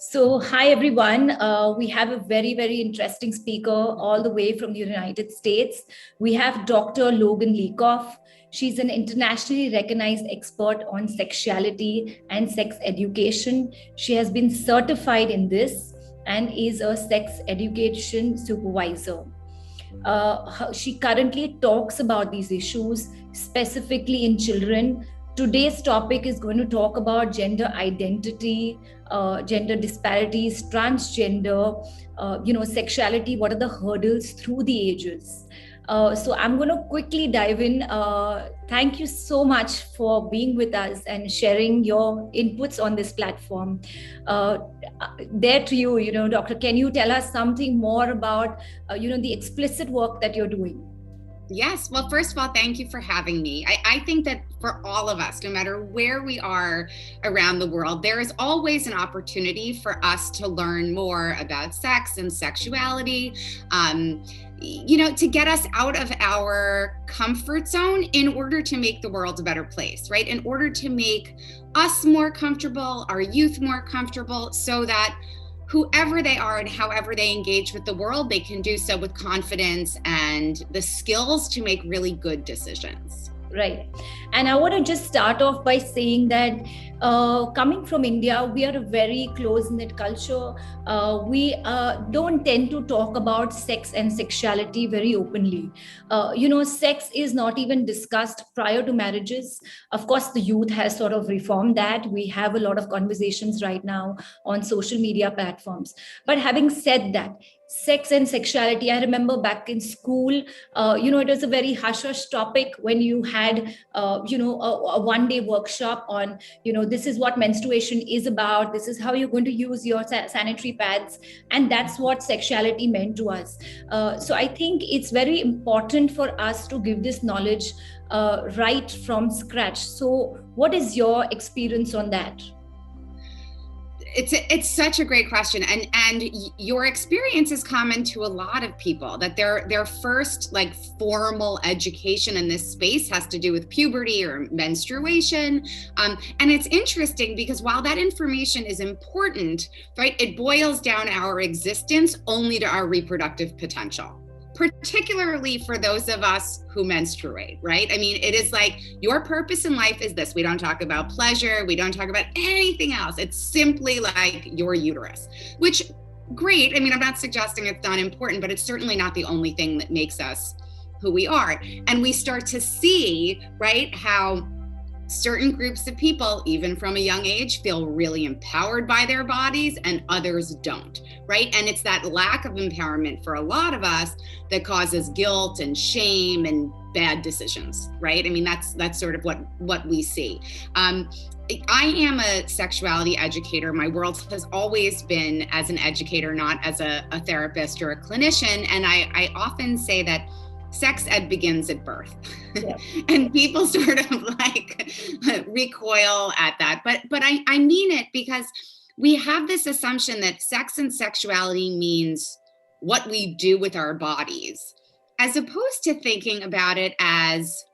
Hi everyone. We have a very, very interesting speaker all the way from the United States. We have Dr. Logan Levkoff. She's an internationally recognized expert on sexuality and sex education. She has been certified in this and is a sex education supervisor. She currently talks about these issues, specifically in children. Today's topic is going to talk about gender identity, gender disparities, transgender, sexuality. What are the hurdles through the ages? So I'm going to quickly dive in. Thank you so much for being with us and sharing your inputs on this platform. There to you, Doctor, can you tell us something more about, the explicit work that you're doing? Yes. Well, first of all, thank you for having me. I think that for all of us, no matter where we are around the world, there is always an opportunity for us to learn more about sex and sexuality, to get us out of our comfort zone in order to make the world a better place, right? In order to make us more comfortable, our youth more comfortable, so that whoever they are and however they engage with the world, they can do so with confidence and the skills to make really good decisions. Right. And I want to just start off by saying that coming from India, we are a very close-knit culture. We don't tend to talk about sex and sexuality very openly. Sex is not even discussed prior to marriages. Of course, the youth has sort of reformed that. We have a lot of conversations right now on social media platforms. But having said that, sex and sexuality, I remember back in school, it was a very hush-hush topic when you had, a one-day workshop on, this is what menstruation is about. This is how you're going to use your sanitary pads. And that's what sexuality meant to us. So I think it's very important for us to give this knowledge right from scratch. So what is your experience on that? It's such a great question, and your experience is common to a lot of people, that their first like formal education in this space has to do with puberty or menstruation, and it's interesting because while that information is important, right, it boils down our existence only to our reproductive potential. Particularly for those of us who menstruate, right? I mean, it is like your purpose in life is this. We don't talk about pleasure. We don't talk about anything else. It's simply like your uterus, which great. I mean, I'm not suggesting it's not important, but it's certainly not the only thing that makes us who we are. And we start to see, right, how certain groups of people, even from a young age, feel really empowered by their bodies and others don't, right? And it's that lack of empowerment for a lot of us that causes guilt and shame and bad decisions, right? I mean, that's sort of what we see. I am a sexuality educator. My world has always been as an educator, not as a therapist or a clinician. And I often say that sex ed begins at birth. Yeah. And people sort of like recoil at that. But I mean it, because we have this assumption that sex and sexuality means what we do with our bodies, as opposed to thinking about it as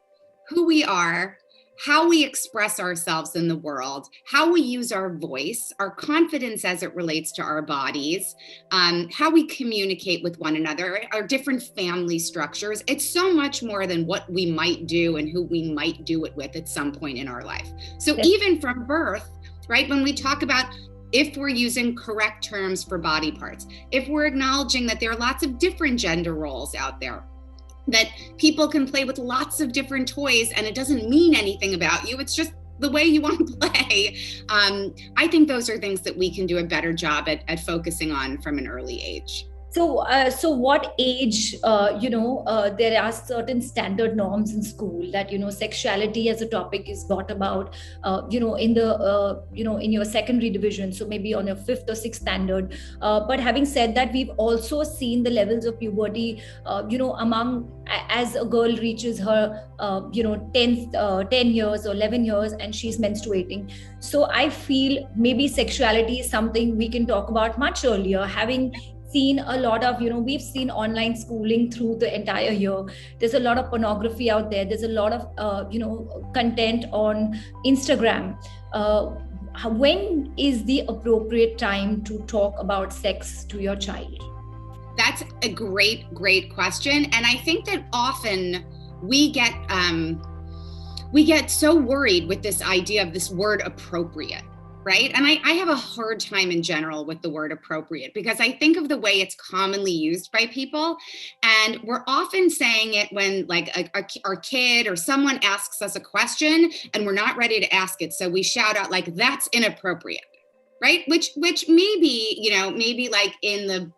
who we are, how we express ourselves in the world, how we use our voice, our confidence as it relates to our bodies, how we communicate with one another, our different family structures. It's so much more than what we might do and who we might do it with at some point in our life. So even from birth, right, when we talk about if we're using correct terms for body parts, if we're acknowledging that there are lots of different gender roles out there, that people can play with lots of different toys and it doesn't mean anything about you, it's just the way you want to play. I think those are things that we can do a better job at focusing on from an early age. So what age, there are certain standard norms in school that, sexuality as a topic is brought about, in your secondary division. So maybe on your 5th or 6th standard. But having said that, we've also seen the levels of puberty, as a girl reaches her, 10 years or 11 years and she's menstruating. So I feel maybe sexuality is something we can talk about much earlier, having seen a lot of, we've seen online schooling through the entire year. There's a lot of pornography out there. There's a lot of, content on Instagram. when is the appropriate time to talk about sex to your child? That's a great, great question. And I think that often we get so worried with this idea of this word appropriate, right? And I have a hard time in general with the word appropriate, because I think of the way it's commonly used by people. And we're often saying it when like our kid or someone asks us a question and we're not ready to ask it. So we shout out like, that's inappropriate. Right. Which maybe like in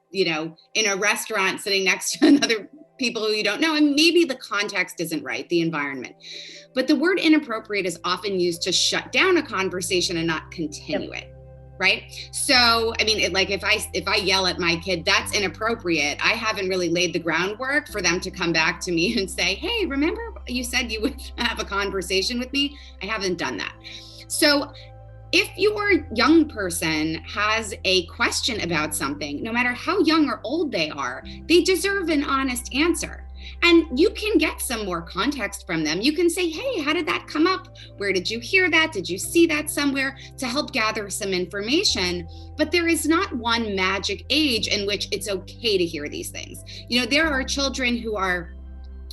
a restaurant sitting next to another people who you don't know, and maybe the context isn't right, the environment. But the word inappropriate is often used to shut down a conversation and not continue it. Right. So, I mean, if I yell at my kid, that's inappropriate, I haven't really laid the groundwork for them to come back to me and say, hey, remember you said you would have a conversation with me? I haven't done that. So if your young person has a question about something, no matter how young or old they are, they deserve an honest answer. And you can get some more context from them. You can say, hey, how did that come up? Where did you hear that? Did you see that somewhere? To help gather some information. But there is not one magic age in which it's okay to hear these things. There are children who are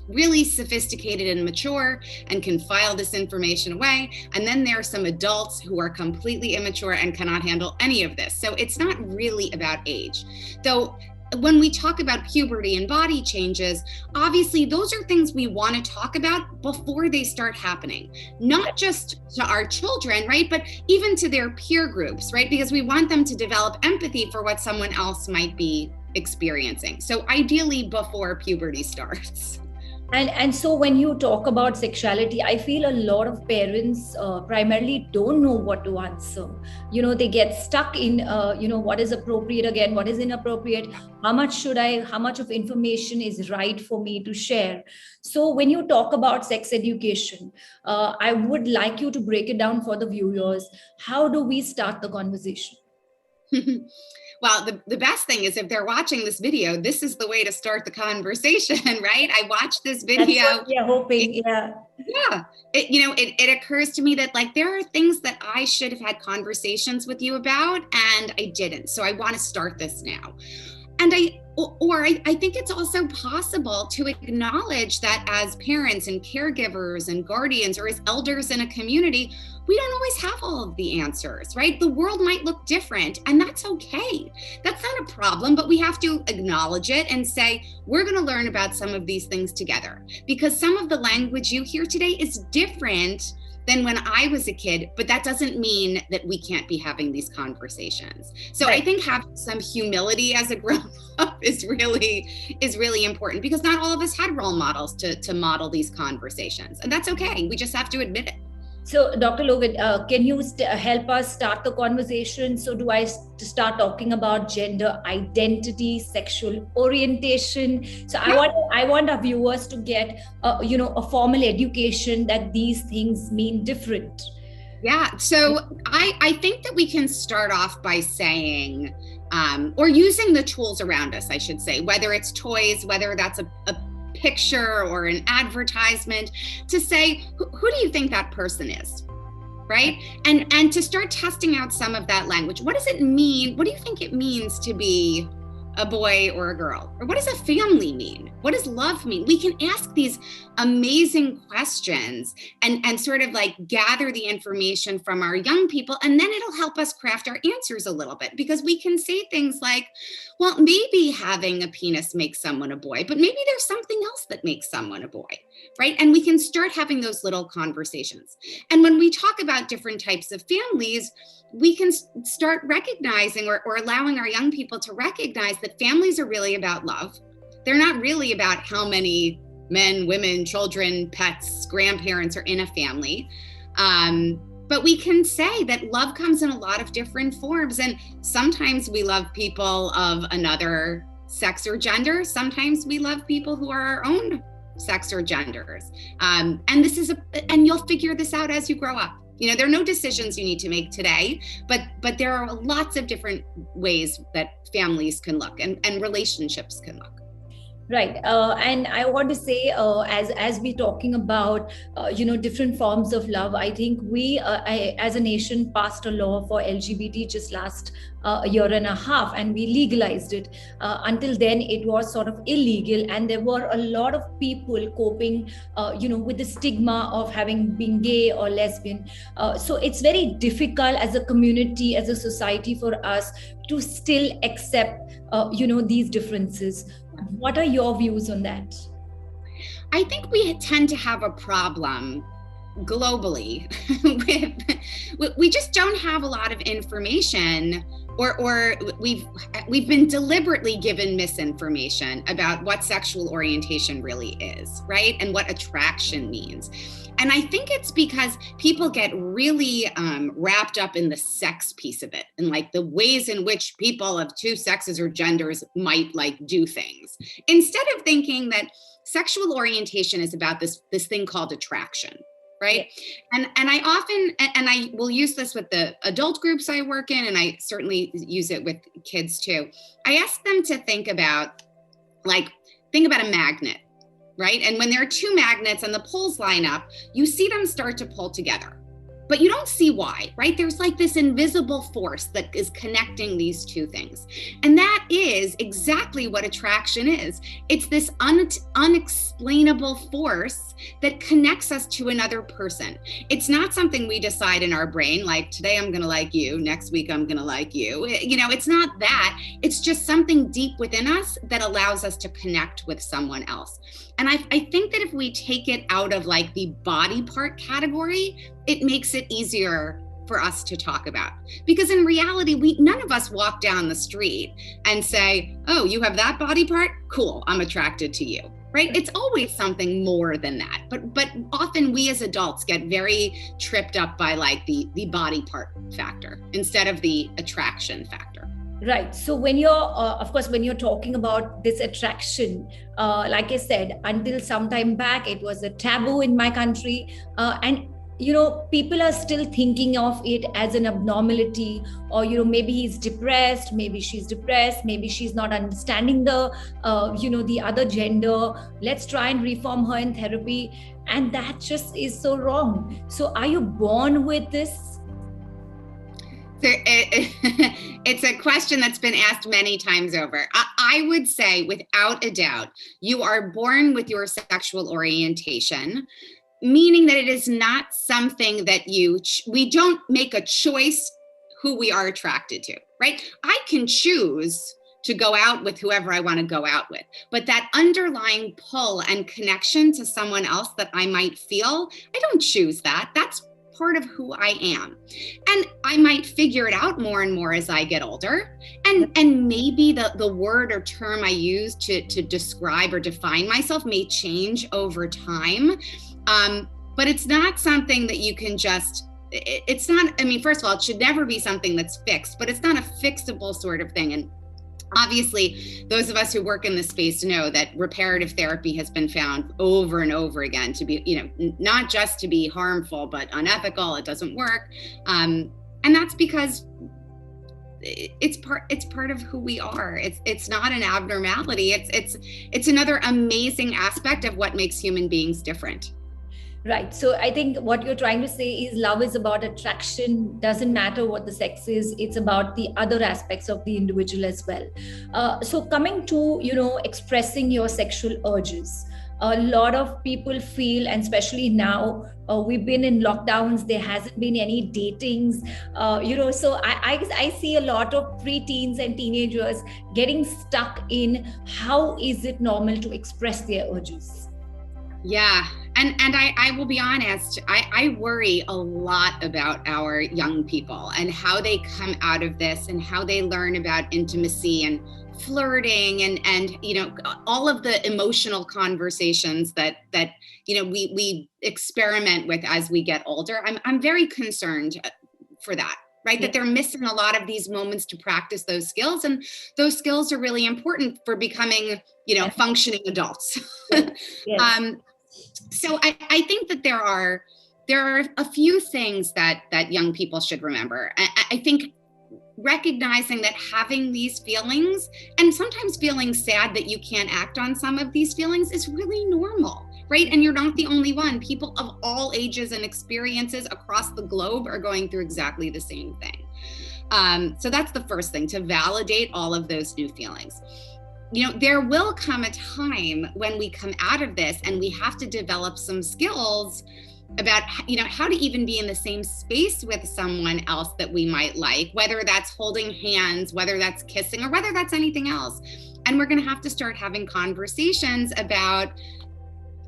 really sophisticated and mature and can file this information away. And then there are some adults who are completely immature and cannot handle any of this. So it's not really about age. Though when we talk about puberty and body changes, obviously those are things we want to talk about before they start happening, not just to our children, right? But even to their peer groups, right? Because we want them to develop empathy for what someone else might be experiencing. So ideally before puberty starts. And so when you talk about sexuality, I feel a lot of parents primarily don't know what to answer. They get stuck in, what is appropriate again, what is inappropriate, how much of information is right for me to share. So when you talk about sex education, I would like you to break it down for the viewers. How do we start the conversation? Well, the best thing is if they're watching this video, this is the way to start the conversation, right? I watched this video. That's what we are hoping, yeah. Yeah. It occurs to me that like there are things that I should have had conversations with you about and I didn't. So I want to start this now. And I think it's also possible to acknowledge that as parents and caregivers and guardians or as elders in a community, we don't always have all of the answers, right? The world might look different and that's okay. That's not a problem, but we have to acknowledge it and say, we're going to learn about some of these things together, because some of the language you hear today is different than when I was a kid, but that doesn't mean that we can't be having these conversations. So right. I think having some humility as a grown-up is really important, because not all of us had role models to model these conversations, and that's okay. We just have to admit it. So, Dr. Logan, can you help us start the conversation? So, do I start talking about gender identity, sexual orientation? So, yeah. I want our viewers to get, a formal education that these things mean different. Yeah. So, I think that we can start off by saying, or using the tools around us, I should say, whether it's toys, whether that's a picture or an advertisement, to say, who do you think that person is, right? And to start testing out some of that language. What does it mean? What do you think it means to be a boy or a girl? Or what does a family mean? What does love mean? We can ask these amazing questions and sort of like gather the information from our young people, and then it'll help us craft our answers a little bit, because we can say things like, well, maybe having a penis makes someone a boy, but maybe there's something else that makes someone a boy, right? And we can start having those little conversations. And when we talk about different types of families, we can start recognizing or allowing our young people to recognize that families are really about love. They're not really about how many men, women, children, pets, grandparents are in a family. But we can say that love comes in a lot of different forms. And sometimes we love people of another sex or gender. Sometimes we love people who are our own sex or genders. And you'll figure this out as you grow up. There are no decisions you need to make today, but there are lots of different ways that families can look and relationships can look. Right, and I want to say, as we're talking about, different forms of love, I think as a nation, passed a law for LGBT just last a year and a half, and we legalized it. Until then, it was sort of illegal, and there were a lot of people coping, with the stigma of having been gay or lesbian. So it's very difficult as a community, as a society, for us to still accept, these differences. What are your views on that? I think we tend to have a problem globally we just don't have a lot of information, or we've been deliberately given misinformation about what sexual orientation really is, right? And what attraction means. And I think it's because people get really wrapped up in the sex piece of it, and like the ways in which people of two sexes or genders might like do things, instead of thinking that sexual orientation is about this thing called attraction, right? And I often, and I will use this with the adult groups I work in, and I certainly use it with kids too. I ask them to think about a magnet, right? And when there are two magnets and the poles line up, you see them start to pull together, but you don't see why, right? There's like this invisible force that is connecting these two things. And that is exactly what attraction is. It's this unexplainable force that connects us to another person. It's not something we decide in our brain, like today I'm gonna like you, next week I'm gonna like you. It's not that. It's just something deep within us that allows us to connect with someone else. And I think that if we take it out of like the body part category, it makes it easier for us to talk about. Because in reality, none of us walk down the street and say, oh, you have that body part? Cool, I'm attracted to you, right? It's always something more than that. But often we as adults get very tripped up by like the body part factor instead of the attraction factor. Right. So when you're talking about this attraction, like I said, until some time back, it was a taboo in my country. And people are still thinking of it as an abnormality, or maybe he's depressed, maybe she's depressed, maybe she's not understanding the other gender. Let's try and reform her in therapy. And that just is so wrong. So are you born with this? So it's a question that's been asked many times over. I would say, without a doubt, you are born with your sexual orientation, meaning that it is not something that we don't make a choice who we are attracted to, right? I can choose to go out with whoever I want to go out with, but that underlying pull and connection to someone else that I might feel, I don't choose that. That's part of who I am. And I might figure it out more and more as I get older. And maybe the word or term I use to describe or define myself may change over time. But it's not something that you can just, it's not, first of all, it should never be something that's fixed, but it's not a fixable sort of thing. And obviously, those of us who work in this space know that reparative therapy has been found over and over again to be, not just to be harmful, but unethical. It doesn't work. And that's because it's part of who we are. It's not an abnormality. It's another amazing aspect of what makes human beings different. Right. So I think what you're trying to say is love is about attraction. Doesn't matter what the sex is. It's about the other aspects of the individual as well. So coming to, expressing your sexual urges. A lot of people feel, and especially now, we've been in lockdowns, there hasn't been any datings, so I see a lot of preteens and teenagers getting stuck in how is it normal to express their urges. Yeah. And I will be honest, I worry a lot about our young people and how they come out of this and how they learn about intimacy and flirting and all of the emotional conversations that we experiment with as we get older. I'm very concerned for that. Right? Yeah. That they're missing a lot of these moments to practice those skills. And those skills are really important for becoming, functioning adults. Yes. So I think that there are a few things that young people should remember. I think recognizing that having these feelings, and sometimes feeling sad that you can't act on some of these feelings, is really normal, right? And you're not the only one. People of all ages and experiences across the globe are going through exactly the same thing. So that's the first thing, to validate all of those new feelings. There will come a time when we come out of this and we have to develop some skills about, how to even be in the same space with someone else that we might like, whether that's holding hands, whether that's kissing, or whether that's anything else. And we're going to have to start having conversations about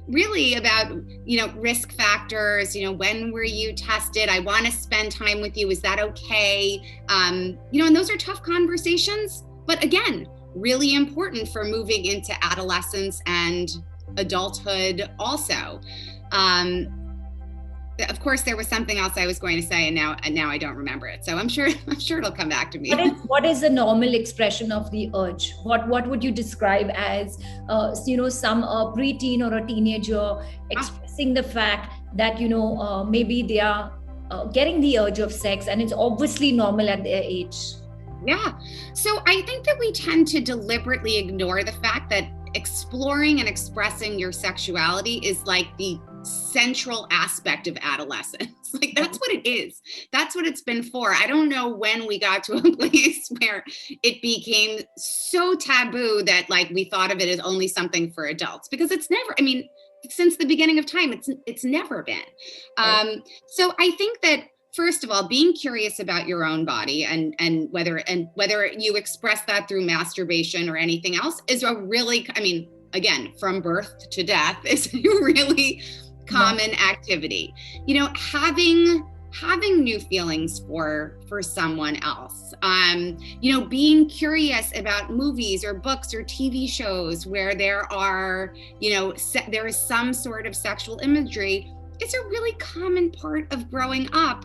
risk factors. When were you tested? I want to spend time with you. Is that okay? And those are tough conversations, but again, really important for moving into adolescence and adulthood also. Of course, there was something else I was going to say, and now I don't remember it. So I'm sure it'll come back to me. What is the normal expression of the urge? What would you describe as, some preteen or a teenager expressing the fact that maybe they are getting the urge of sex, and it's obviously normal at their age? Yeah. So I think that we tend to deliberately ignore the fact that exploring and expressing your sexuality is like the central aspect of adolescence. Like, that's what it is. That's what it's been for. I don't know when we got to a place where it became so taboo that we thought of it as only something for adults, because it's never, since the beginning of time, it's never been. So I think that, first of all, being curious about your own body and whether you express that through masturbation or anything else is a really, again, from birth to death, is a really common activity. Having new feelings for someone else, being curious about movies or books or TV shows where there are, there is some sort of sexual imagery. It's a really common part of growing up,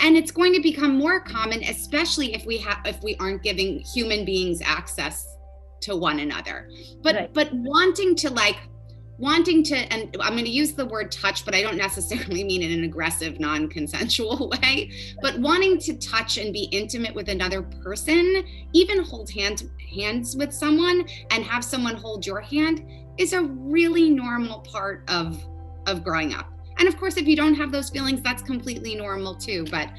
and it's going to become more common, especially if we aren't giving human beings access to one another. But wanting to, and I'm going to use the word touch, but I don't necessarily mean in an aggressive, non-consensual way, but wanting to touch and be intimate with another person, even hold hands with someone and have someone hold your hand, is a really normal part of growing up. And of course, if you don't have those feelings, that's completely normal too. But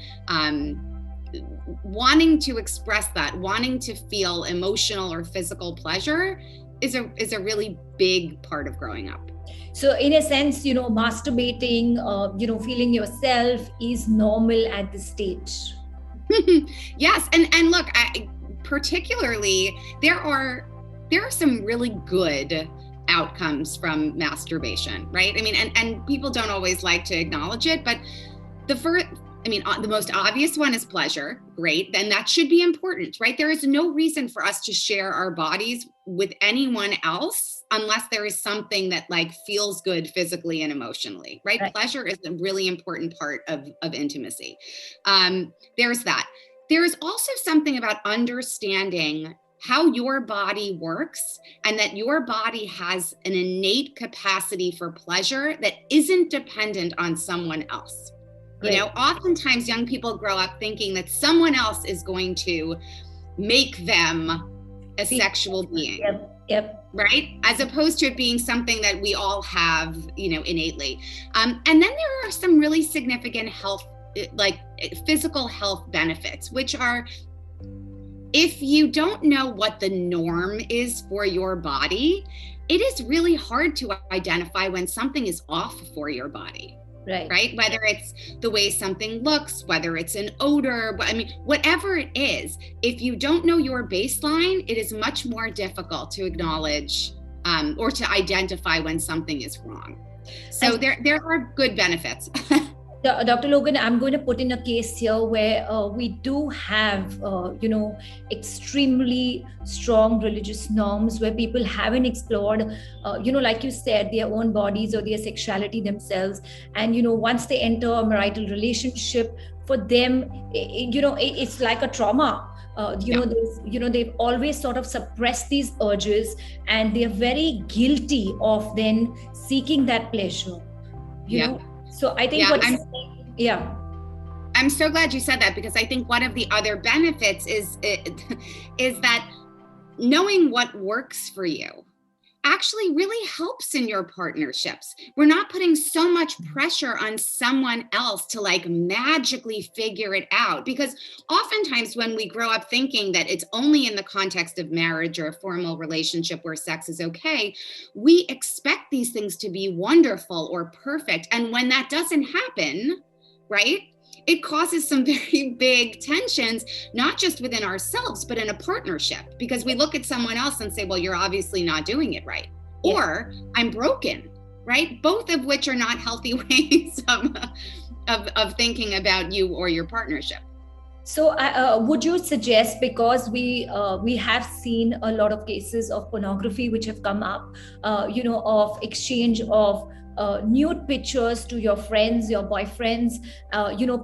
wanting to express that, wanting to feel emotional or physical pleasure is a really big part of growing up. So in a sense, masturbating, feeling yourself is normal at this stage. Yes. And look, particularly, there are some really good outcomes from masturbation, right? And people don't always like to acknowledge it, but the most obvious one is pleasure. Great. Then that should be important, right? There is no reason for us to share our bodies with anyone else unless there is something that feels good physically and emotionally, right? Pleasure is a really important part of intimacy. There's that. There is also something about understanding how your body works, and that your body has an innate capacity for pleasure that isn't dependent on someone else. Right. Oftentimes young people grow up thinking that someone else is going to make them a sexual being. Yep. Right? As opposed to it being something that we all have, innately. And then there are some really significant physical health benefits, which are, if you don't know what the norm is for your body, it is really hard to identify when something is off for your body. Right? Whether it's the way something looks, whether it's an odor, whatever it is, if you don't know your baseline, it is much more difficult to acknowledge or to identify when something is wrong. So there are good benefits. Dr. Logan, I'm going to put in a case here where we do have, extremely strong religious norms where people haven't explored, like you said, their own bodies or their sexuality themselves. And, once they enter a marital relationship, for them, it's like a trauma. They've always sort of suppressed these urges, and they're very guilty of then seeking that pleasure, you know? So I think I'm so glad you said that, because I think one of the other benefits is that knowing what works for you actually really helps in your partnerships. We're not putting so much pressure on someone else to like magically figure it out, because oftentimes when we grow up thinking that it's only in the context of marriage or a formal relationship where sex is okay, we expect these things to be wonderful or perfect. And when that doesn't happen, right, it causes some very big tensions, not just within ourselves, but in a partnership, because we look at someone else and say, well, you're obviously not doing it right. Yeah. Or I'm broken, right? Both of which are not healthy ways of thinking about you or your partnership. So would you suggest, because we have seen a lot of cases of pornography which have come up, of exchange of nude pictures to your friends, your boyfriends,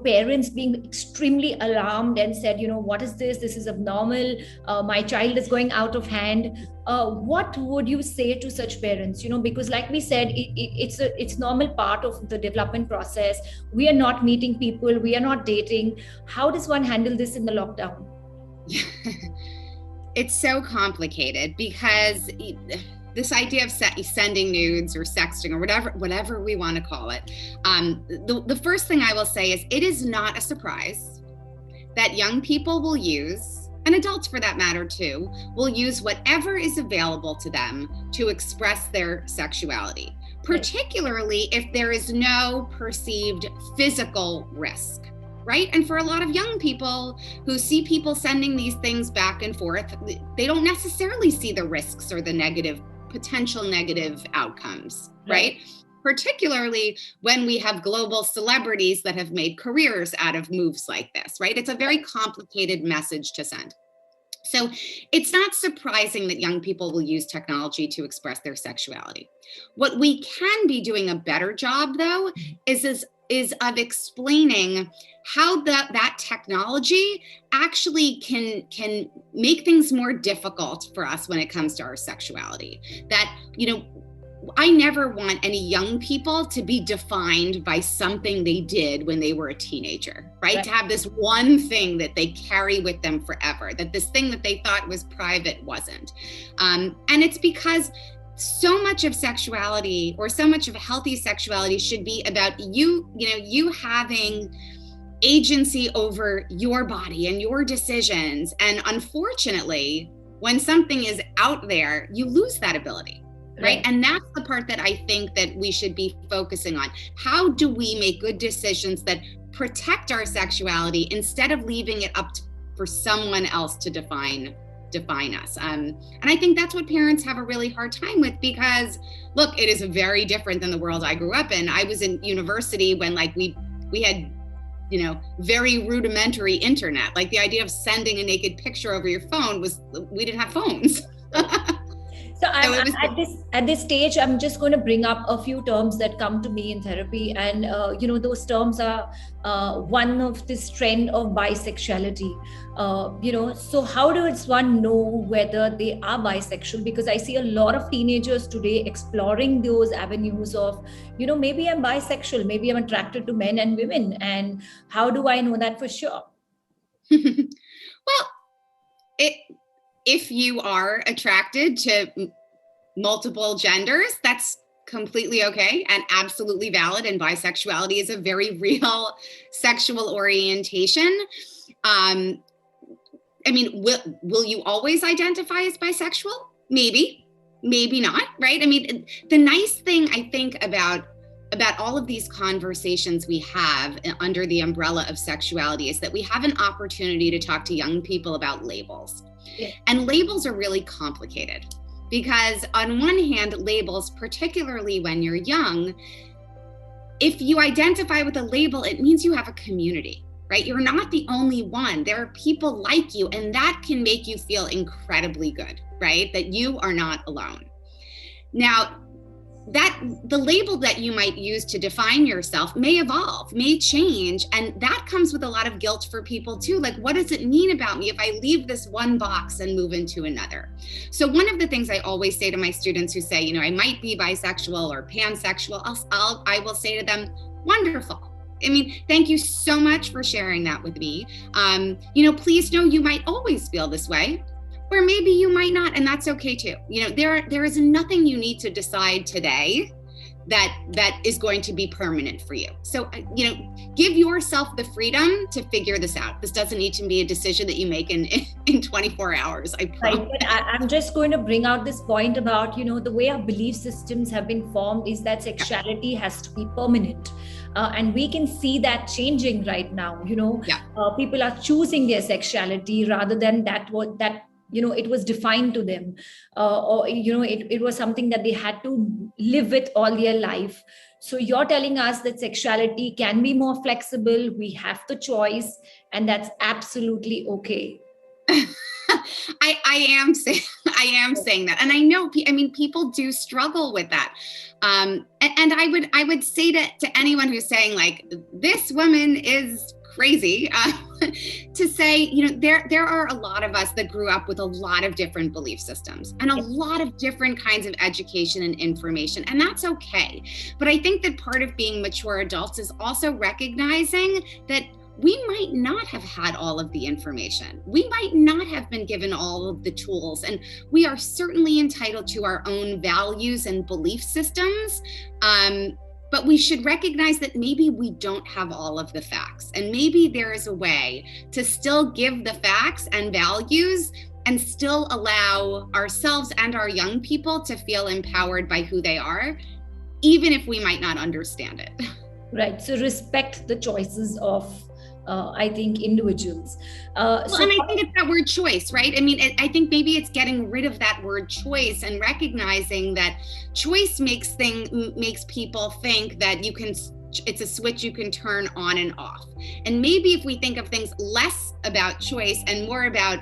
parents being extremely alarmed and said, what is this? This is abnormal. My child is going out of hand. What would you say to such parents? Because like we said, it's normal part of the development process. We are not meeting people. We are not dating. How does one handle this in the lockdown? It's so complicated, because this idea of sending nudes or sexting or whatever we want to call it. The first thing I will say is it is not a surprise that young people will use, and adults for that matter too, will use whatever is available to them to express their sexuality, particularly if there is no perceived physical risk. Right? And for a lot of young people who see people sending these things back and forth, they don't necessarily see the risks or the potential negative outcomes, right? Particularly when we have global celebrities that have made careers out of moves like this, right? It's a very complicated message to send. So it's not surprising that young people will use technology to express their sexuality. What we can be doing a better job, though, is of explaining how that technology actually can make things more difficult for us when it comes to our sexuality. That, I never want any young people to be defined by something they did when they were a teenager, right? To have this one thing that they carry with them forever, that this thing that they thought was private wasn't. And it's because so much of sexuality, or so much of healthy sexuality, should be about you having agency over your body and your decisions. And unfortunately, when something is out there, you lose that ability, right? And that's the part that I think that we should be focusing on. How do we make good decisions that protect our sexuality instead of leaving it up for someone else to define us? And I think that's what parents have a really hard time with, because look, it is very different than the world I grew up in. I was in university when we had, very rudimentary internet. Like the idea of sending a naked picture over your phone we didn't have phones. So at this stage, I'm just going to bring up a few terms that come to me in therapy. And, those terms are one of this trend of bisexuality. So how does one know whether they are bisexual? Because I see a lot of teenagers today exploring those avenues of, maybe I'm bisexual, maybe I'm attracted to men and women. And how do I know that for sure? Well, if you are attracted to multiple genders, that's completely okay and absolutely valid. And bisexuality is a very real sexual orientation. Will you always identify as bisexual? Maybe not, right? The nice thing I think about all of these conversations we have under the umbrella of sexuality is that we have an opportunity to talk to young people about labels. Yeah. And labels are really complicated, because on one hand, labels, particularly when you're young, if you identify with a label, it means you have a community, right? You're not the only one. There are people like you, and that can make you feel incredibly good, right? That you are not alone. Now, that the label that you might use to define yourself may evolve, may change. And that comes with a lot of guilt for people too. Like, what does it mean about me if I leave this one box and move into another? So one of the things I always say to my students who say, I might be bisexual or pansexual, I will say to them, wonderful. I mean, thank you so much for sharing that with me. Please know you might always feel this way, or maybe you might not, and that's okay too. There is nothing you need to decide today that is going to be permanent for you. So, give yourself the freedom to figure this out. This doesn't need to be a decision that you make in 24 hours. I promise. Right, but I'm just going to bring out this point about, the way our belief systems have been formed is that sexuality has to be permanent. And we can see that changing right now. People are choosing their sexuality rather than that it was defined to them, it was something that they had to live with all their life. So you're telling us that sexuality can be more flexible, we have the choice, and that's absolutely okay. I am saying that, and I know. People do struggle with that, and I would say to anyone who's saying like this woman is crazy, to say, there are a lot of us that grew up with a lot of different belief systems and a lot of different kinds of education and information, and that's okay. But I think that part of being mature adults is also recognizing that we might not have had all of the information. We might not have been given all of the tools, and we are certainly entitled to our own values and belief systems. But we should recognize that maybe we don't have all of the facts, and maybe there is a way to still give the facts and values and still allow ourselves and our young people to feel empowered by who they are, even if we might not understand it. Right. So respect the choices of I think individuals. And I think it's that word choice, right? I think maybe it's getting rid of that word choice and recognizing that choice makes people think that it's a switch you can turn on and off. And maybe if we think of things less about choice and more about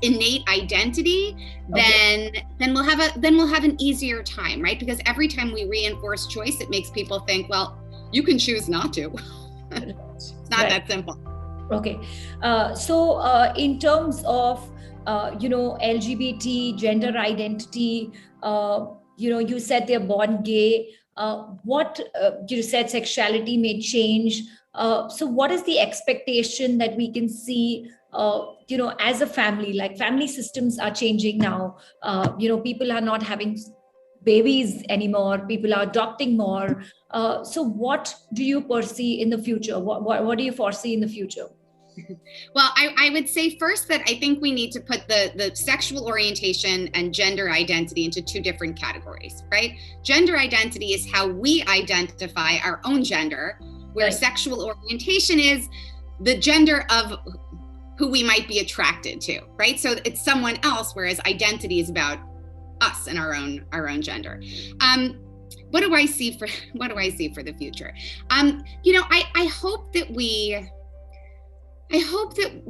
innate identity, then we'll have an easier time, right? Because every time we reinforce choice, it makes people think, well, you can choose not to. It's not that simple. Okay. So in terms of, LGBT, gender identity, you said they're born gay. You said sexuality may change. So what is the expectation that we can see, as a family? Like family systems are changing now. People are not having babies anymore, people are adopting more. So what do you foresee in the future? What do you foresee in the future? Well, I would say first that I think we need to put the sexual orientation and gender identity into two different categories, right? Gender identity is how we identify our own gender, where right. Sexual orientation is the gender of who we might be attracted to, right? So it's someone else, whereas identity is about us and our own gender. What do I see for the future? I hope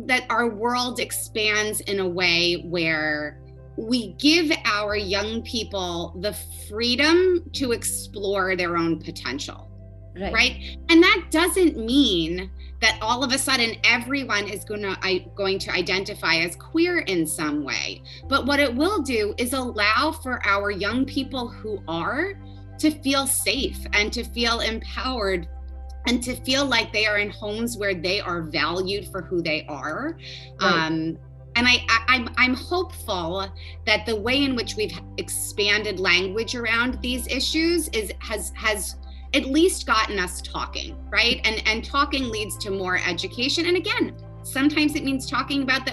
that our world expands in a way where we give our young people the freedom to explore their own potential, right? And that doesn't mean that all of a sudden everyone is going to identify as queer in some way. But what it will do is allow for our young people who are to feel safe and to feel empowered and to feel like they are in homes where they are valued for who they are. Right. And I'm hopeful that the way in which we've expanded language around these issues has at least gotten us talking, right? And talking leads to more education. And again, sometimes it means talking about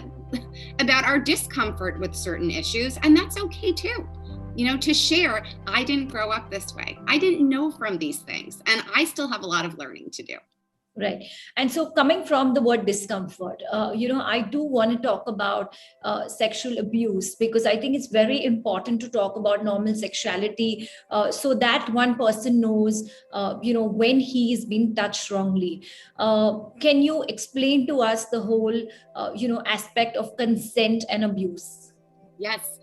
our discomfort with certain issues, and that's okay too. To share, I didn't grow up this way. I didn't know from these things, and I still have a lot of learning to do. Right. And so coming from the word discomfort, I do want to talk about sexual abuse, because I think it's very important to talk about normal sexuality so that one person knows, when he is being touched wrongly. Can you explain to us the whole, aspect of consent and abuse? Yes.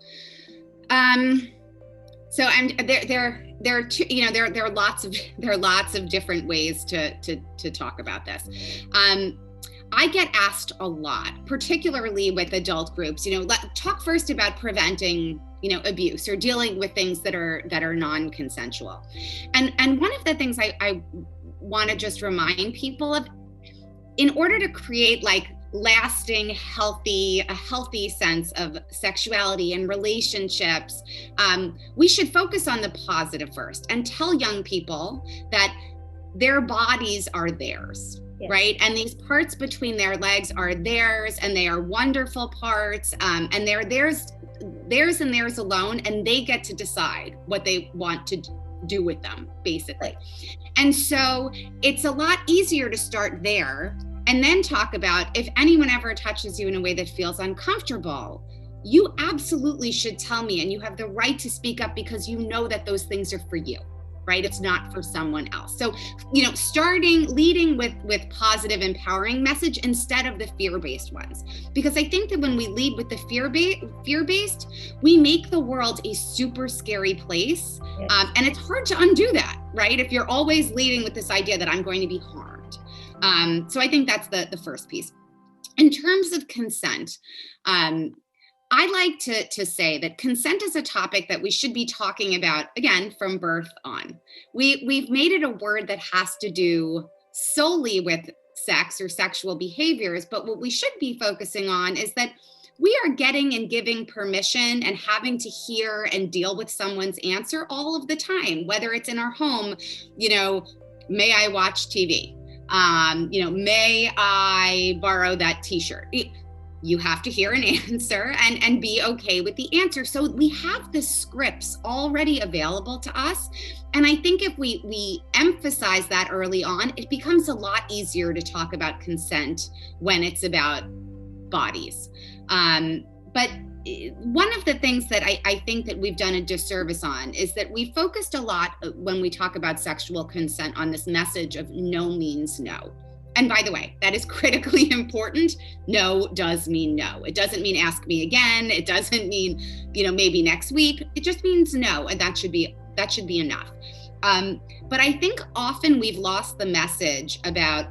So there are lots of different ways to talk about this. I get asked a lot, particularly with adult groups, talk first about preventing, abuse or dealing with things that are non-consensual. And one of the things want to just remind people of, in order to create like lasting, a healthy sense of sexuality and relationships, we should focus on the positive first and tell young people that their bodies are theirs. Yes. Right? And these parts between their legs are theirs, and they are wonderful parts, and they're theirs and theirs alone, and they get to decide what they want to do with them, basically. And so it's a lot easier to start there and then talk about, if anyone ever touches you in a way that feels uncomfortable, you absolutely should tell me, and you have the right to speak up because you know that those things are for you. Right? It's not for someone else. So, leading with positive, empowering message instead of the fear-based ones. Because I think that when we lead with the fear-based, we make the world a super scary place. Yes. And it's hard to undo that, right? If you're always leading with this idea that I'm going to be harmed. So I think that's the first piece. In terms of consent, I like to say that consent is a topic that we should be talking about, again, from birth on. We've made it a word that has to do solely with sex or sexual behaviors, but what we should be focusing on is that we are getting and giving permission and having to hear and deal with someone's answer all of the time, whether it's in our home, may I watch TV? May I borrow that t-shirt? You have to hear an answer and be okay with the answer. So we have the scripts already available to us. And I think if we emphasize that early on, it becomes a lot easier to talk about consent when it's about bodies. But one of the things that I think that we've done a disservice on is that we focused a lot when we talk about sexual consent on this message of no means no. And by the way, that is critically important. No does mean no. It doesn't mean ask me again. It doesn't mean, maybe next week. It just means no, and that should be enough. But I think often we've lost the message about,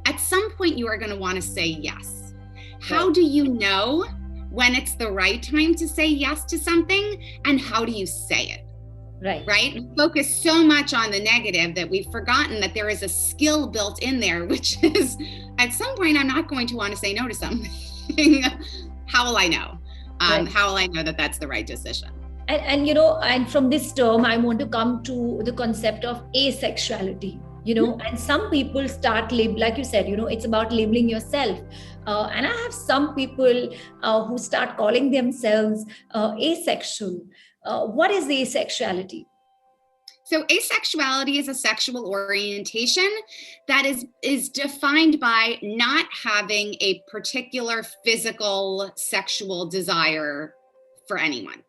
at some point you are going to want to say yes. How do you know when it's the right time to say yes to something, and how do you say it? Right? We focus so much on the negative that we've forgotten that there is a skill built in there, which is, at some point, I'm not going to want to say no to something. How will I know? How will I know that that's the right decision? And from this term, I want to come to the concept of asexuality. And some people start like you said, it's about labeling yourself. And I have some people who start calling themselves asexual. What is asexuality? So asexuality is a sexual orientation that is defined by not having a particular physical sexual desire for anyone.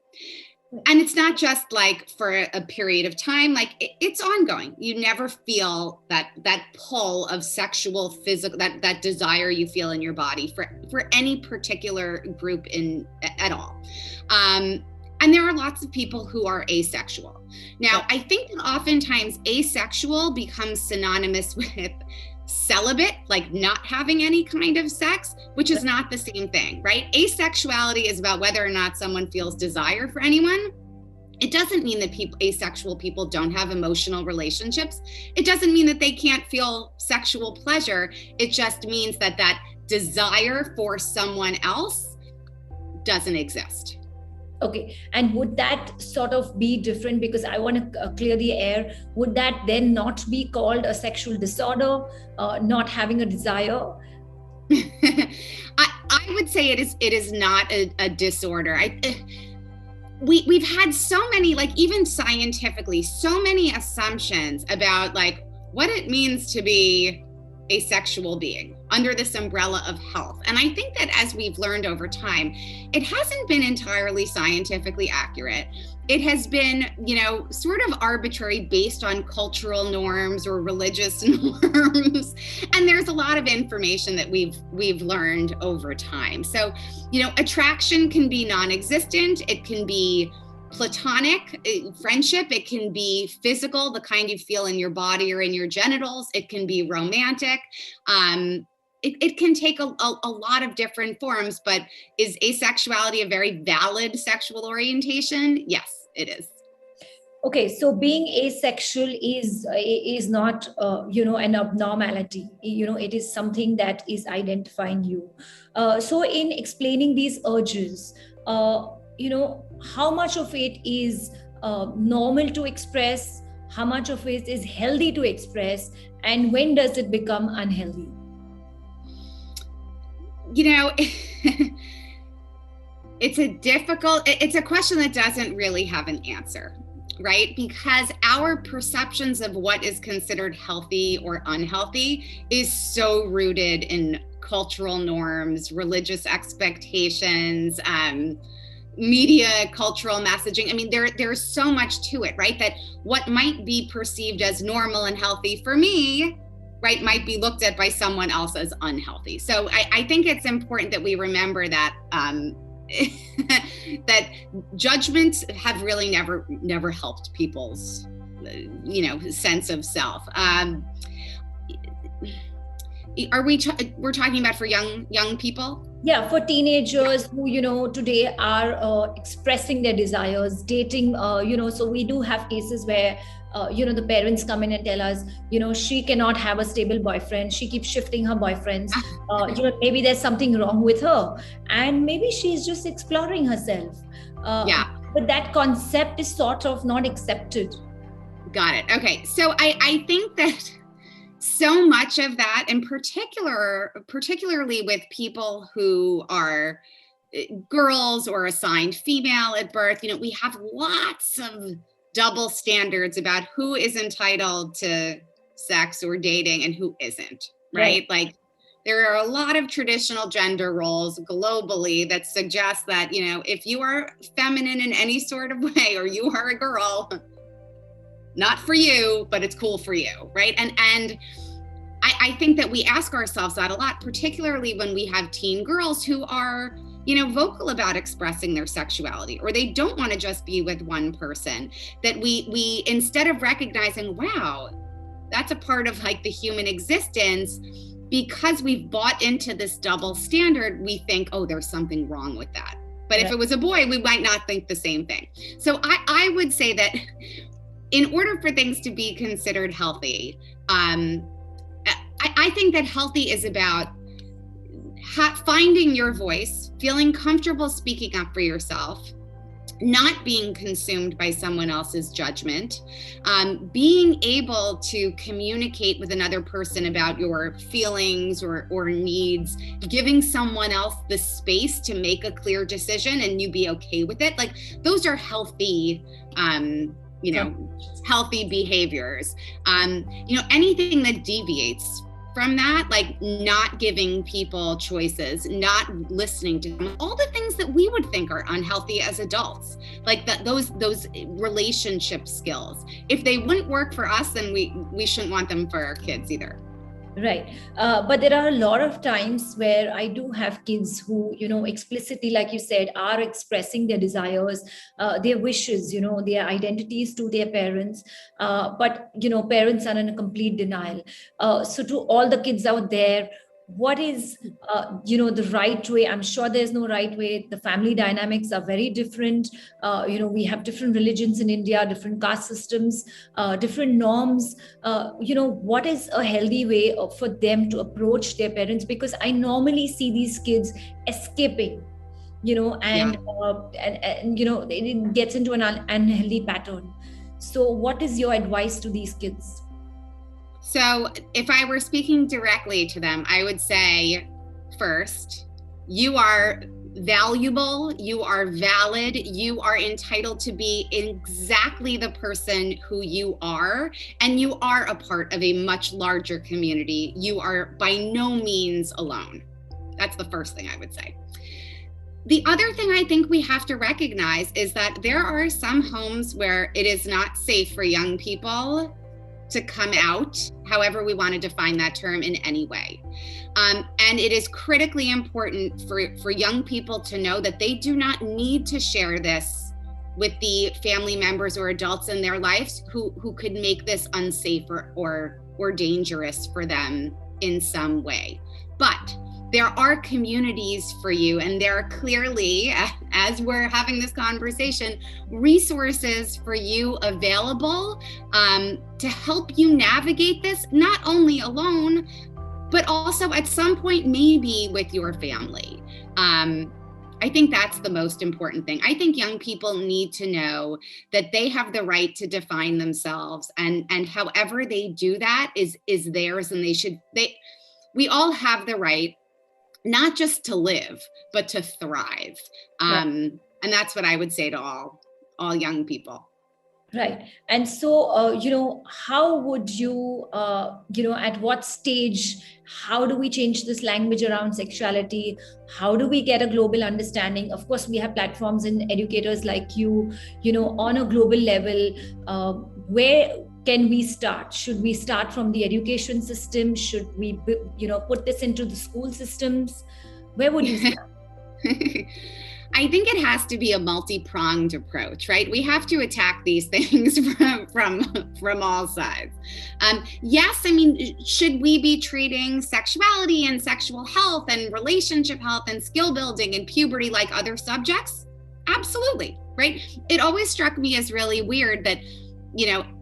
And it's not just like for a period of time, like it's ongoing. You never feel that pull of sexual, physical, that desire you feel in your body for any particular group at all. And there are lots of people who are asexual. Now, I think that oftentimes asexual becomes synonymous with celibate, like not having any kind of sex, which is not the same thing, right? Asexuality is about whether or not someone feels desire for anyone. It doesn't mean that asexual people don't have emotional relationships. It doesn't mean that they can't feel sexual pleasure. It just means that desire for someone else doesn't exist. Okay. And would that sort of be different? Because I want to clear the air. Would that then not be called a sexual disorder, not having a desire? I would say it is not a disorder. We've had so many, like even scientifically, so many assumptions about like what it means to be a sexual being under this umbrella of health. And I think that as we've learned over time, it hasn't been entirely scientifically accurate. It has been, sort of arbitrary based on cultural norms or religious norms. And there's a lot of information that we've learned over time. So, attraction can be non-existent. It can be platonic friendship. It can be physical, the kind you feel in your body or in your genitals. It can be romantic. It can take a lot of different forms, but is asexuality a very valid sexual orientation? Yes, it is. Okay, so being asexual is not an abnormality. It is something that is identifying you. So in explaining these urges, uh, how much of it is normal to express, how much of it is healthy to express, and when does it become unhealthy? It's a question that doesn't really have an answer, right? Because our perceptions of what is considered healthy or unhealthy is so rooted in cultural norms, religious expectations, media, cultural messaging. I mean, there's so much to it, right? That what might be perceived as normal and healthy for me, right, might be looked at by someone else as unhealthy. So I think it's important that we remember that that judgments have really never helped people's sense of self. We're talking about for young people? Yeah, for teenagers who today are expressing their desires, dating, so we do have cases where the parents come in and tell us, she cannot have a stable boyfriend, she keeps shifting her boyfriends. Maybe there's something wrong with her, and maybe she's just exploring herself. But that concept is sort of not accepted. Got it. Okay, so I think that so much of that, in particularly with people who are girls or assigned female at birth, we have lots of double standards about who is entitled to sex or dating and who isn't, right? Like, there are a lot of traditional gender roles globally that suggest that, if you are feminine in any sort of way, or you are a girl, not for you, but it's cool for you, right? And I think that we ask ourselves that a lot, particularly when we have teen girls who are, vocal about expressing their sexuality, or they don't want to just be with one person, that we instead of recognizing, wow, that's a part of like the human existence, because we've bought into this double standard, we think, oh, there's something wrong with that. But if it was a boy, we might not think the same thing. So I would say that in order for things to be considered healthy, I think that healthy is about finding your voice, feeling comfortable speaking up for yourself, not being consumed by someone else's judgment, being able to communicate with another person about your feelings or needs, giving someone else the space to make a clear decision and you be okay with it. Like, those are healthy, healthy behaviors. Anything that deviates from that, like not giving people choices, not listening to them, all the things that we would think are unhealthy as adults, like those relationship skills. If they wouldn't work for us, then we shouldn't want them for our kids either. Right. But there are a lot of times where I do have kids who, explicitly, like you said, are expressing their desires, their wishes, their identities to their parents. But, parents are in a complete denial. So to all the kids out there, what is, the right way? I'm sure there's no right way. The family dynamics are very different. We have different religions in India, different caste systems, different norms. What is a healthy way for them to approach their parents? Because I normally see these kids escaping, and it gets into an unhealthy pattern. So what is your advice to these kids? So if I were speaking directly to them, I would say, first, you are valuable, you are valid, you are entitled to be exactly the person who you are, and you are a part of a much larger community. You are by no means alone. That's the first thing I would say. The other thing I think we have to recognize is that there are some homes where it is not safe for young people to come out, however we want to define that term, in any way. And it is critically important for young people to know that they do not need to share this with the family members or adults in their lives who could make this unsafe or dangerous for them in some way. But there are communities for you, and there are clearly, as we're having this conversation, resources for you available to help you navigate this, not only alone, but also at some point, maybe with your family. I think that's the most important thing. I think young people need to know that they have the right to define themselves, and however they do that is theirs, and we all have the right not just to live, but to thrive. And that's what I would say to all young people. Right. And so, how would you, at what stage, how do we change this language around sexuality? How do we get a global understanding? Of course, we have platforms and educators like you, on a global level. Where can we start? Should we start from the education system? Should we, put this into the school systems? Where would you start? I think it has to be a multi-pronged approach, right? We have to attack these things from all sides. Yes, I mean, should we be treating sexuality and sexual health and relationship health and skill building and puberty like other subjects? Absolutely, right? It always struck me as really weird that,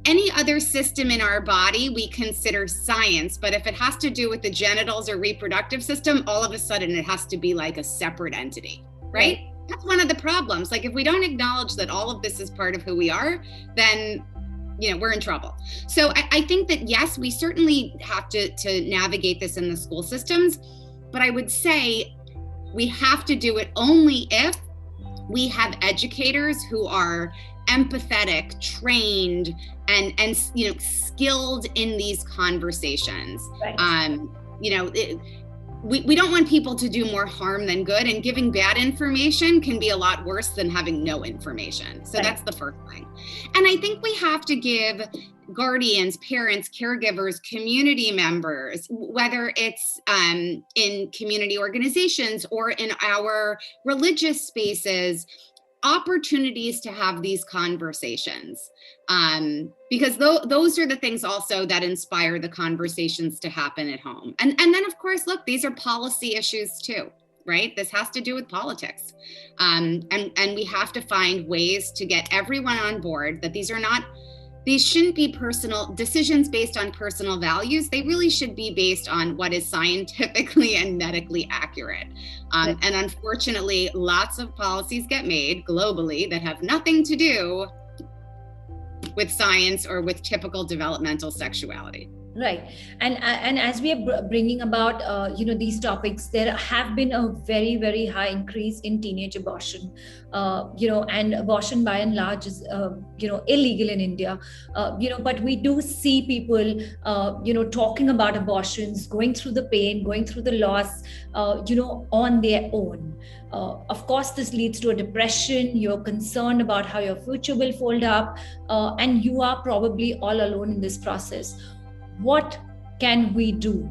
any other system in our body we consider science, but if it has to do with the genitals or reproductive system, all of a sudden it has to be like a separate entity, right? That's one of the problems. Like, if we don't acknowledge that all of this is part of who we are, then, we're in trouble. So I think that, yes, we certainly have to navigate this in the school systems, but I would say we have to do it only if we have educators who are empathetic, trained, and skilled in these conversations. Right. We don't want people to do more harm than good, and giving bad information can be a lot worse than having no information. So that's the first thing. And I think we have to give guardians, parents, caregivers, community members, whether it's in community organizations or in our religious spaces, opportunities to have these conversations, because those are the things also that inspire the conversations to happen at home. And then, of course, look, these are policy issues too, right? This has to do with politics. And we have to find ways to get everyone on board that these shouldn't be personal decisions based on personal values. They really should be based on what is scientifically and medically accurate. And unfortunately, lots of policies get made globally that have nothing to do with science or with typical developmental sexuality. Right. And as we are bringing about, these topics, there have been a very, very high increase in teenage abortion, and abortion by and large is, illegal in India, but we do see people, talking about abortions, going through the pain, going through the loss, on their own. Of course, this leads to a depression. You're concerned about how your future will fold up, and you are probably all alone in this process. What can we do?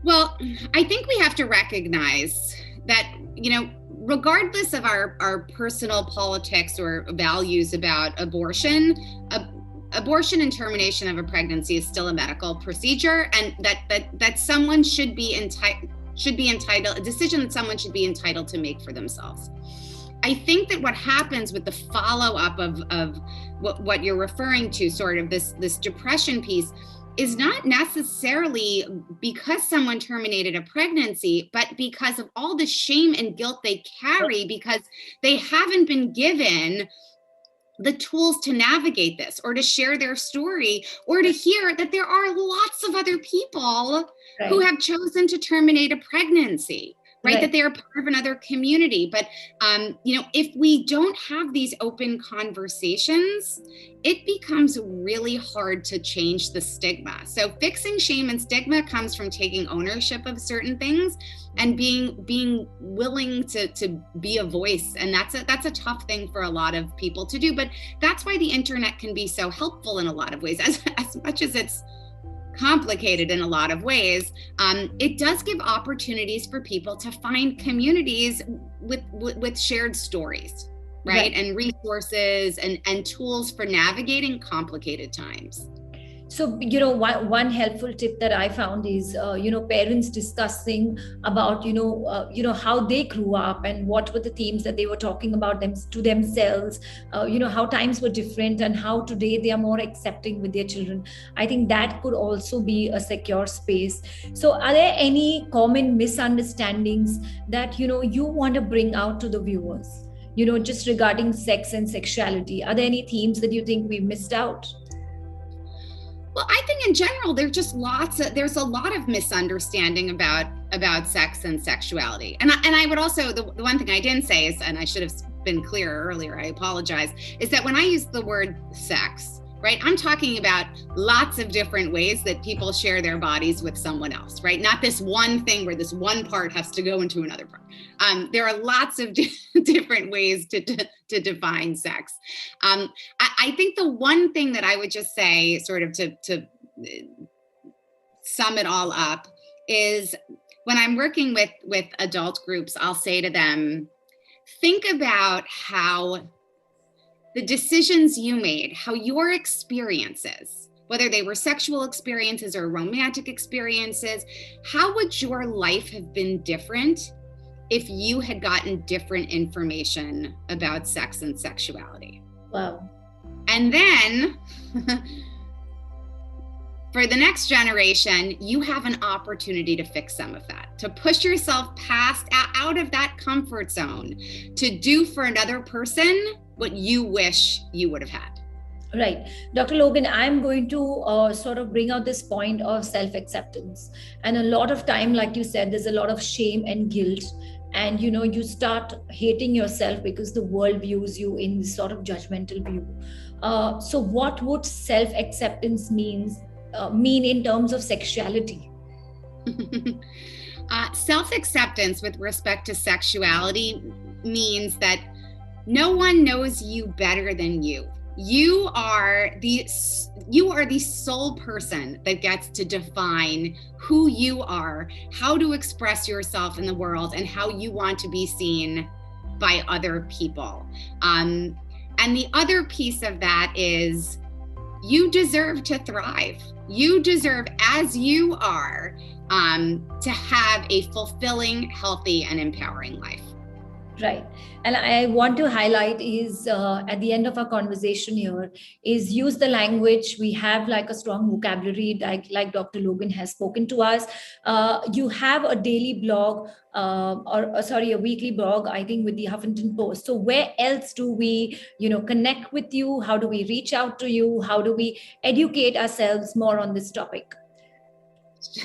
Well, I think we have to recognize that, regardless of our personal politics or values about abortion, abortion and termination of a pregnancy is still a medical procedure, and that someone should be entitled, a decision that someone should be entitled to make for themselves. I think that what happens with the follow-up of what you're referring to, sort of this depression piece, is not necessarily because someone terminated a pregnancy, but because of all the shame and guilt they carry because they haven't been given the tools to navigate this, or to share their story, or to hear that there are lots of other people who have chosen to terminate a pregnancy. Right, that they are part of another community. But, if we don't have these open conversations, it becomes really hard to change the stigma. So fixing shame and stigma comes from taking ownership of certain things and being willing to be a voice. And that's a tough thing for a lot of people to do. But that's why the internet can be so helpful in a lot of ways, as much as it's complicated in a lot of ways. It does give opportunities for people to find communities with shared stories, right? And resources and tools for navigating complicated times. So, one helpful tip that I found is, parents discussing about, how they grew up and what were the themes that they were talking about them to themselves, how times were different and how today they are more accepting with their children. I think that could also be a secure space. So, are there any common misunderstandings that, you want to bring out to the viewers, just regarding sex and sexuality? Are there any themes that you think we missed out? Well, I think in general, there's a lot of misunderstanding about sex and sexuality. And I would also, the one thing I didn't say is, and I should have been clearer earlier, I apologize, is that when I use the word sex, right, I'm talking about lots of different ways that people share their bodies with someone else, right? Not this one thing where this one part has to go into another part. There are lots of different ways to define sex. I think the one thing that I would just say, sort of to sum it all up, is when I'm working with adult groups, I'll say to them, think about how the decisions you made, how your experiences, whether they were sexual experiences or romantic experiences, how would your life have been different if you had gotten different information about sex and sexuality? Wow. And then for the next generation, you have an opportunity to fix some of that, to push yourself out of that comfort zone, to do for another person what you wish you would have had. Right. Dr. Logan, I'm going to sort of bring out this point of self-acceptance. And a lot of time, like you said, there's a lot of shame and guilt. And, you start hating yourself because the world views you in this sort of judgmental view. So what would self-acceptance mean in terms of sexuality? Self-acceptance with respect to sexuality means that no one knows you better than you. You are the sole person that gets to define who you are, how to express yourself in the world, and how you want to be seen by other people. And the other piece of that is you deserve to thrive. You deserve, as you are, to have a fulfilling, healthy, and empowering life. Right. And I want to highlight is at the end of our conversation here is use the language. We have like a strong vocabulary, like Dr. Logan has spoken to us. You have a daily blog a weekly blog, I think, with the Huffington Post. So where else do we, connect with you? How do we reach out to you? How do we educate ourselves more on this topic?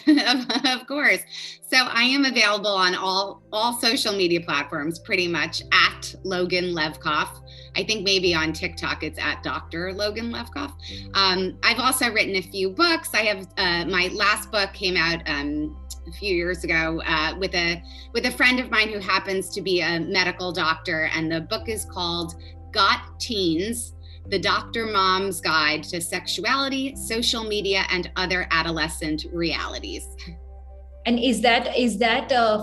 Of course. So I am available on all social media platforms, pretty much at Logan Levkoff. I think maybe on TikTok it's at Dr. Logan Levkoff. I've also written a few books. I have my last book came out a few years ago with a friend of mine who happens to be a medical doctor, and the book is called Got Teens: The Doctor Mom's Guide to Sexuality, Social Media, and Other Adolescent Realities. And is that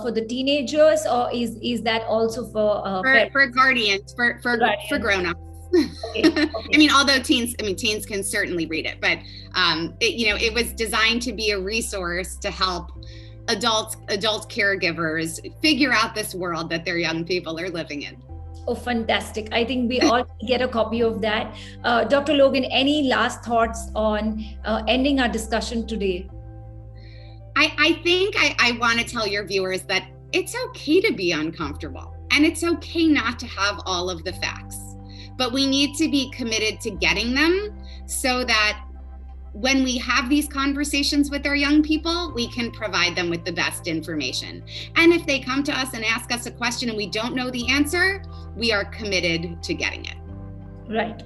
for the teenagers, or is that also for guardians, for grown-ups? Okay. I mean, although teens can certainly read it, but it was designed to be a resource to help adult caregivers figure out this world that their young people are living in. Oh, fantastic. I think we all get a copy of that. Dr. Logan, any last thoughts on ending our discussion today? I think I want to tell your viewers that it's okay to be uncomfortable, and it's okay not to have all of the facts, but we need to be committed to getting them so that when we have these conversations with our young people, we can provide them with the best information. And if they come to us and ask us a question and we don't know the answer, we are committed to getting it. Right.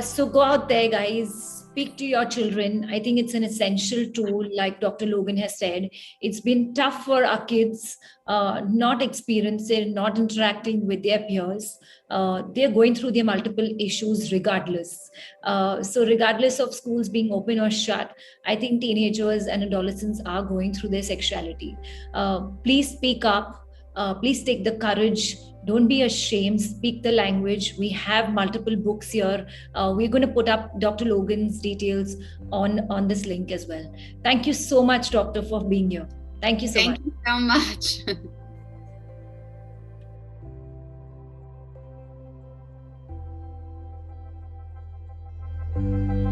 So go out there, guys. Speak to your children. I think it's an essential tool, like Dr. Logan has said. It's been tough for our kids, not experiencing, not interacting with their peers. They're going through their multiple issues regardless. So regardless of schools being open or shut, I think teenagers and adolescents are going through their sexuality. Please speak up. Please take the courage. Don't be ashamed. Speak the language. We have multiple books here. We're going to put up Dr. Logan's details on this link as well. Thank you so much, Doctor, for being here. Thank you so much. Thank you so much.